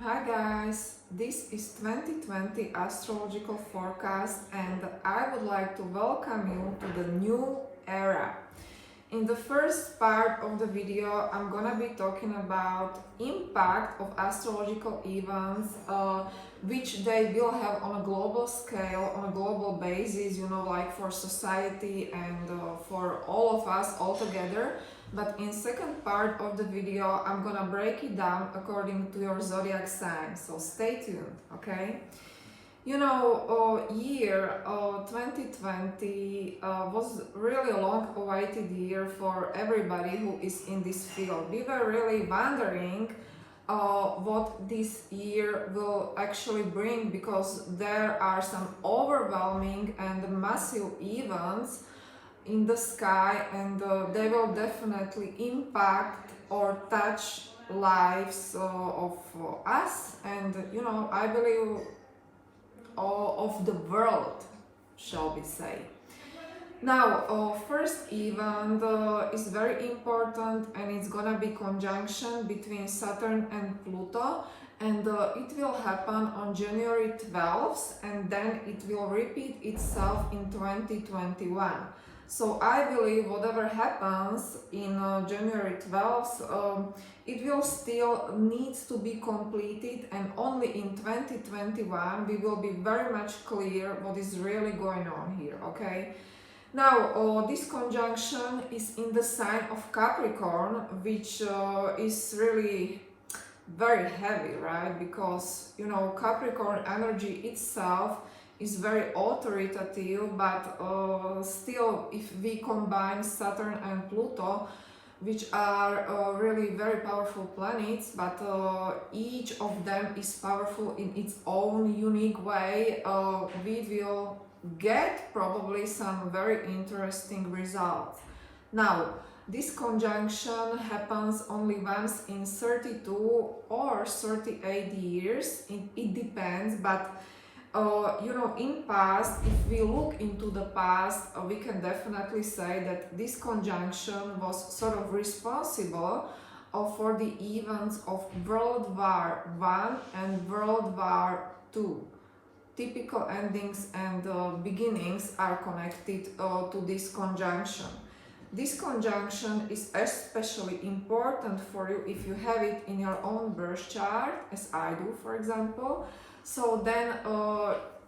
Hi guys, this is 2020 astrological forecast and I would like to welcome you to the new era. In the first part of the video, I'm gonna be talking about impact of astrological events, which they will have on a global scale, on a global basis, like for society and for all of us all together. But in second part of the video, I'm gonna break it down according to your zodiac sign. So stay tuned, okay? Year 2020 was really a long-awaited year for everybody who is in this field. We were really wondering what this year will actually bring because there are some overwhelming and massive events in the sky and they will definitely impact or touch lives of us and I believe of the world, shall we say. Now, first event is very important and it's gonna be conjunction between Saturn and Pluto, and it will happen on January 12th and then it will repeat itself in 2021. So I believe whatever happens in January 12th, it will still needs to be completed, and only in 2021 we will be very much clear what is really going on here, okay? Now, this conjunction is in the sign of Capricorn, which is really very heavy, right? Because, Capricorn energy itself is very authoritative, but still, if we combine Saturn and Pluto, which are really very powerful planets, but each of them is powerful in its own unique way, we will get probably some very interesting results. Now, this conjunction happens only once in 32 or 38 years, it depends, but in past, if we look into the past, we can definitely say that this conjunction was sort of responsible for the events of World War I and World War II. Typical endings and beginnings are connected to this conjunction. This conjunction is especially important for you if you have it in your own birth chart, as I do, for example. So then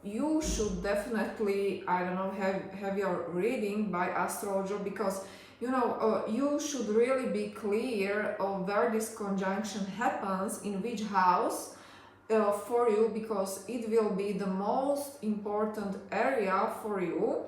you should definitely, have your reading by astrologer, because you should really be clear of where this conjunction happens, in which house, for you, because it will be the most important area for you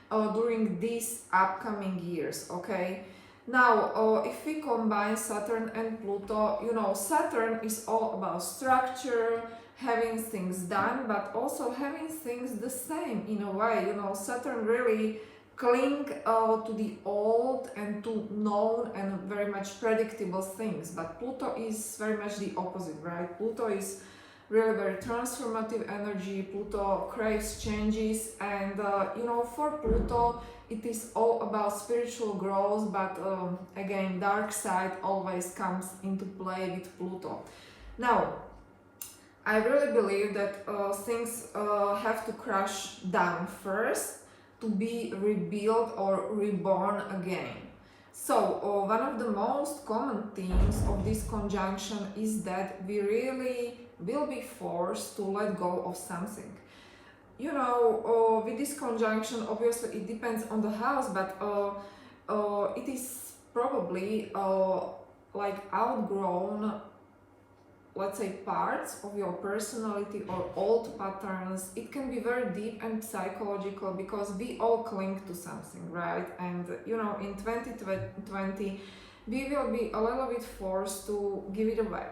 during these upcoming years, okay? Now, if we combine Saturn and Pluto, Saturn is all about structure, having things done, but also having things the same in a way. Saturn really cling to the old and to known and very much predictable things, but Pluto is very much the opposite, right? Pluto is really very transformative energy. Pluto craves changes, and for Pluto it is all about spiritual growth, but again, dark side always comes into play with Pluto. Now, I really believe that things have to crash down first to be rebuilt or reborn again. So, one of the most common themes of this conjunction is that we really will be forced to let go of something. With this conjunction, obviously it depends on the house, but it is probably like outgrown, let's say, parts of your personality or old patterns. It can be very deep and psychological because we all cling to something, right? And in 2020 we will be a little bit forced to give it away,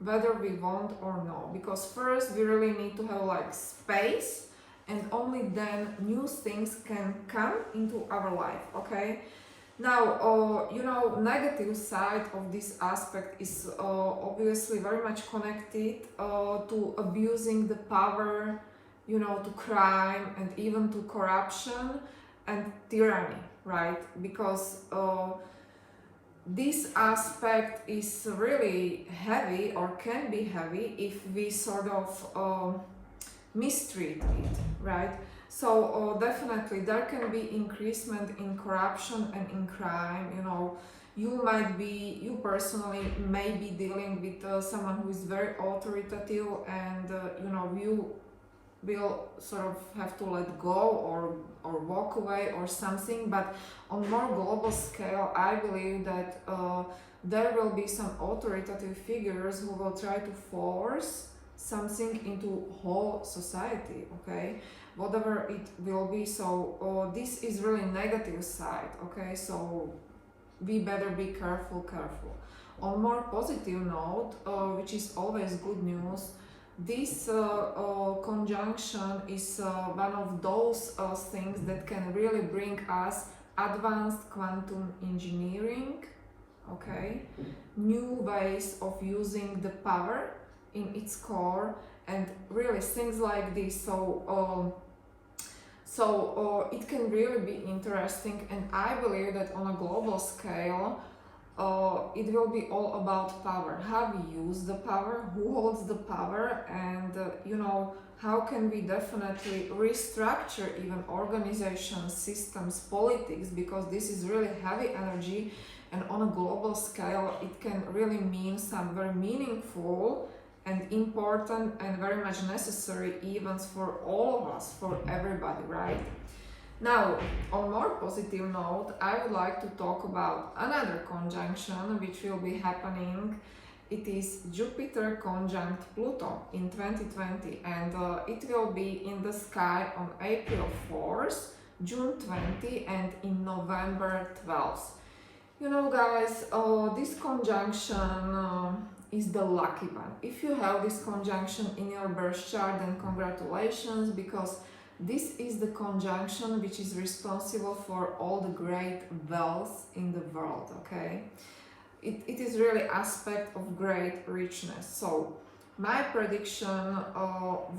whether we want or no, because first we really need to have like space, and only then new things can come into our life, okay? Now, negative side of this aspect is obviously very much connected to abusing the power, to crime and even to corruption and tyranny, right? Because this aspect is really heavy, or can be heavy, if we sort of mistreat it, right? So definitely there can be increasement in corruption and in crime. You know, you personally may be dealing with someone who is very authoritative, and you know, you will sort of have to let go, or walk away or something. But on more global scale, I believe that there will be some authoritative figures who will try to force something into whole society, okay, whatever it will be. So this is really negative side, okay, so we better be careful. On more positive note, which is always good news, this conjunction is one of those things that can really bring us advanced quantum engineering, okay, new ways of using the power in its core, and really things like this. So it can really be interesting, and I believe that on a global scale, it will be all about power, how we use the power, who holds the power, and you know, how can we definitely restructure even organizations, systems, politics, because this is really heavy energy, and on a global scale it can really mean some very meaningful and important and very much necessary events for all of us, for everybody, right? Now, on more positive note, I would like to talk about another conjunction which will be happening. It is Jupiter conjunct Pluto in 2020, and it will be in the sky on April 4th, June 20, and in November 12th. You know, guys, this conjunction is the lucky one. If you have this conjunction in your birth chart, then congratulations, because this is the conjunction which is responsible for all the great wealth in the world, okay? It is really aspect of great richness. So my prediction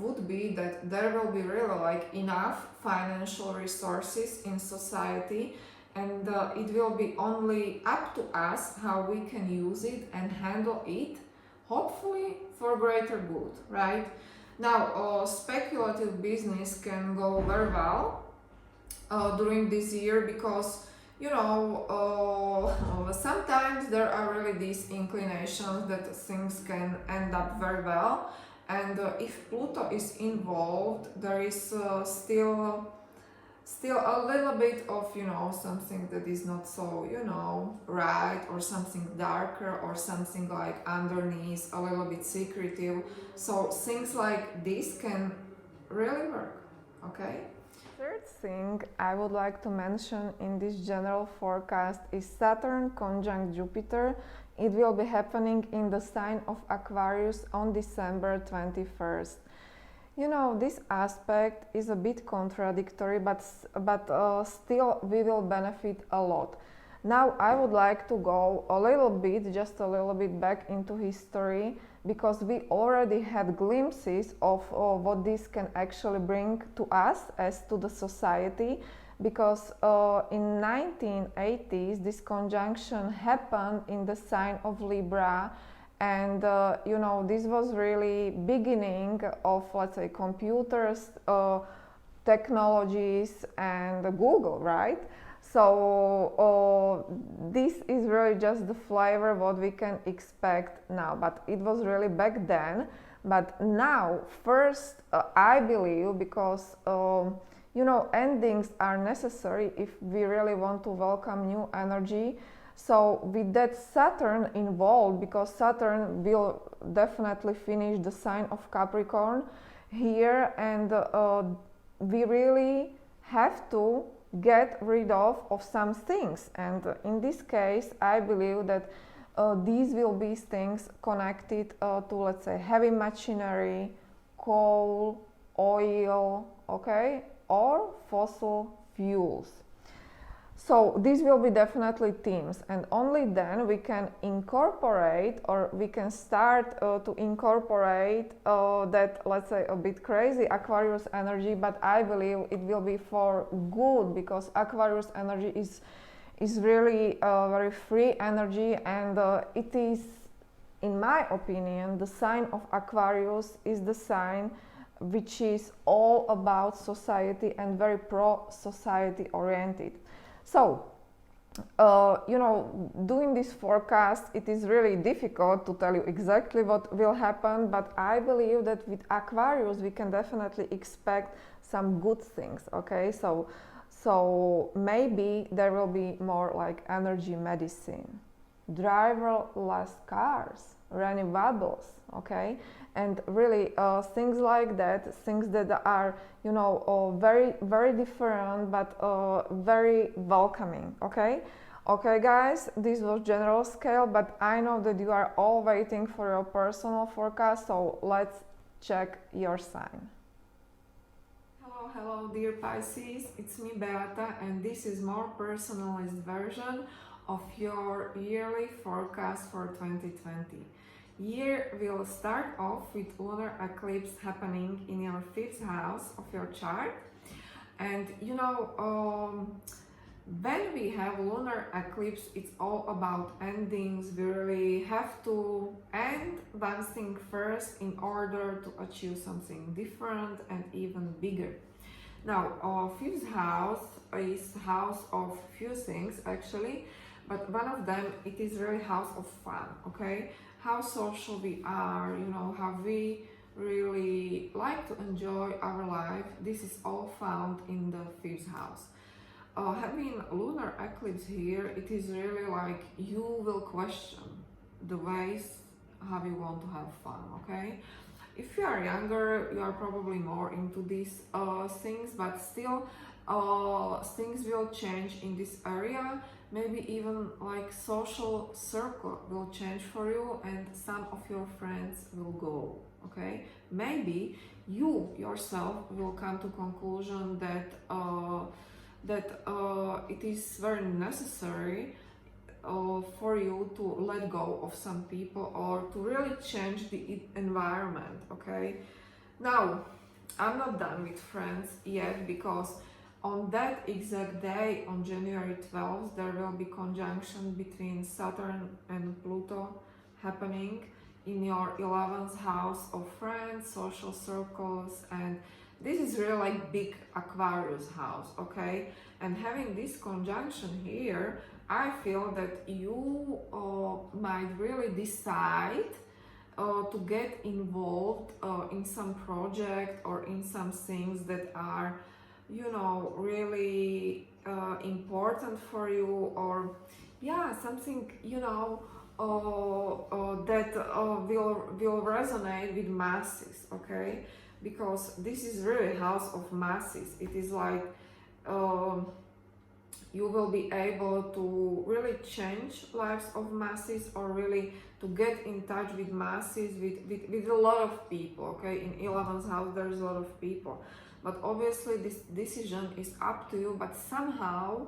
would be that there will be really like enough financial resources in society, and it will be only up to us how we can use it and handle it, hopefully for greater good, right? Now, speculative business can go very well during this year, because you know, sometimes there are really these inclinations that things can end up very well, and if Pluto is involved, there is still a little bit of, you know, something that is not so, you know, right, or something darker, or something like underneath, a little bit secretive. So things like this can really work, okay? Third thing I would like to mention in this general forecast is Saturn conjunct Jupiter. It will be happening in the sign of Aquarius on December 21st. You know, this aspect is a bit contradictory, but still we will benefit a lot. Now I would like to go just a little bit back into history, because we already had glimpses of what this can actually bring to us as to the society, because in 1980s this conjunction happened in the sign of Libra. And you know, this was really beginning of, let's say, computers, technologies, and Google, right? So this is really just the flavor what we can expect now, but it was really back then. But now, first, I believe, because you know, endings are necessary if we really want to welcome new energy. So with that Saturn involved, because Saturn will definitely finish the sign of Capricorn here, and we really have to get rid of some things. And in this case, I believe that these will be things connected to, let's say, heavy machinery, coal, oil, okay, or fossil fuels. So these will be definitely themes, and only then we can incorporate, or we can start to incorporate that, let's say, a bit crazy Aquarius energy, but I believe it will be for good, because Aquarius energy is really a very free energy, and it is, in my opinion, the sign of Aquarius is the sign which is all about society and very pro-society oriented. So, doing this forecast, it is really difficult to tell you exactly what will happen, but I believe that with Aquarius we can definitely expect some good things, okay? So maybe there will be more like energy medicine, driverless cars, renewables, okay? And really things like that, things that are, very, very different, but very welcoming, okay? Okay, guys, this was general scale, but I know that you are all waiting for your personal forecast, so let's check your sign. Hello, dear Pisces, it's me, Beata, and this is more personalized version of your yearly forecast for 2020. Year will start off with lunar eclipse happening in your 5th house of your chart, and when we have lunar eclipse, it's all about endings. We really have to end one thing first in order to achieve something different and even bigger. Now, our 5th house is house of few things actually, but one of them, it is really house of fun, okay? How social we are, how we really like to enjoy our life. This is all found in the 5th house. Having lunar eclipse here, it is really like you will question the ways how you want to have fun, okay? If you are younger, you are probably more into these things, but still things will change in this area. Maybe even like social circle will change for you and some of your friends will go, okay? Maybe you yourself will come to conclusion that it is very necessary for you to let go of some people or to really change the environment, okay? Now, I'm not done with friends yet, because on that exact day, on January 12th, there will be conjunction between Saturn and Pluto happening in your 11th house of friends, social circles, and this is really like big Aquarius house, okay? And having this conjunction here, I feel that you might really decide to get involved in some project or in some things that are, really important for you, or something, that will resonate with masses, okay? Because this is really house of masses. It is like you will be able to really change lives of masses, or really to get in touch with masses, with a lot of people, okay? In 11th house there's a lot of people, but obviously this decision is up to you, but somehow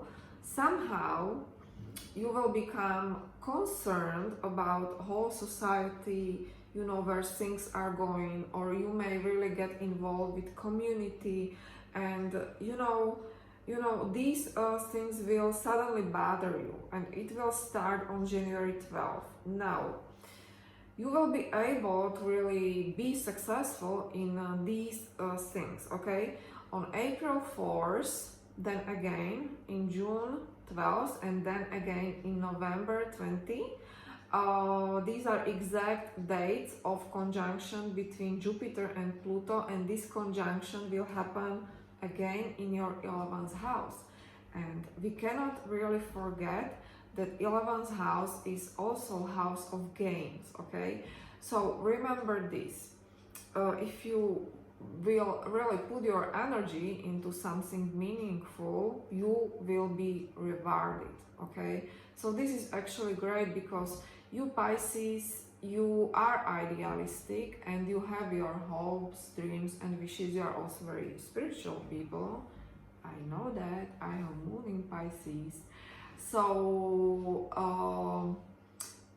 you will become concerned about whole society, where things are going, or you may really get involved with community, and these things will suddenly bother you, and it will start on January 12th. Now, you will be able to really be successful in these things, okay? On April 4th, then again in June 12th, and then again in November 20. These are exact dates of conjunction between Jupiter and Pluto, and this conjunction will happen again in your 11th house. And we cannot really forget that 11th house is also house of games, okay? So remember this, if you will really put your energy into something meaningful, you will be rewarded, okay? So this is actually great, because you Pisces, you are idealistic and you have your hopes, dreams and wishes. You are also very spiritual people. I know that. I have moon in Pisces. So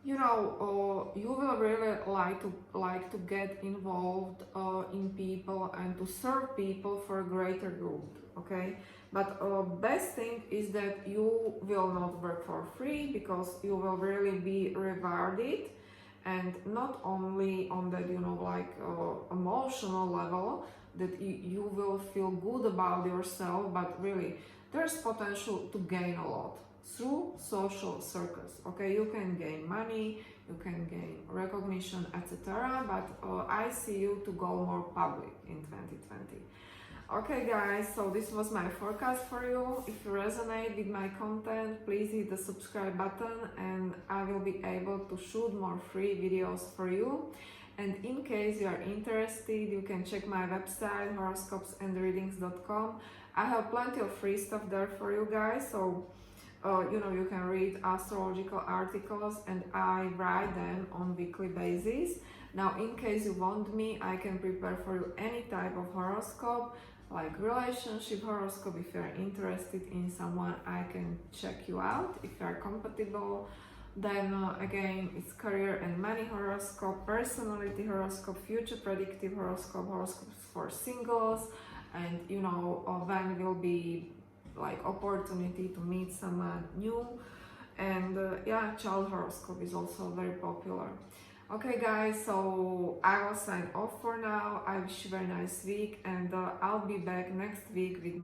you will really like to get involved in people and to serve people for a greater good, okay? But best thing is that you will not work for free, because you will really be rewarded, and not only on that, you know, like emotional level, that you will feel good about yourself, but really there's potential to gain a lot through social circles. Okay, you can gain money, you can gain recognition, etc. But I see you to go more public in 2020. Okay guys, so this was my forecast for you. If you resonate with my content, please hit the subscribe button, and I will be able to shoot more free videos for you. And in case you are interested, you can check my website horoscopesandreadings.com. I have plenty of free stuff there for you guys, so you know, you can read astrological articles, and I write them on weekly basis. Now, in case you want me, I can prepare for you any type of horoscope, like relationship horoscope. If you are interested in someone, I can check you out if you are compatible. Then again, it's career and money horoscope, personality horoscope, future predictive horoscope, horoscopes for singles, and you know, when will be like opportunity to meet someone new. And yeah, child horoscope is also very popular. Okay guys, so I will sign off for now. I wish you a very nice week, and I'll be back next week with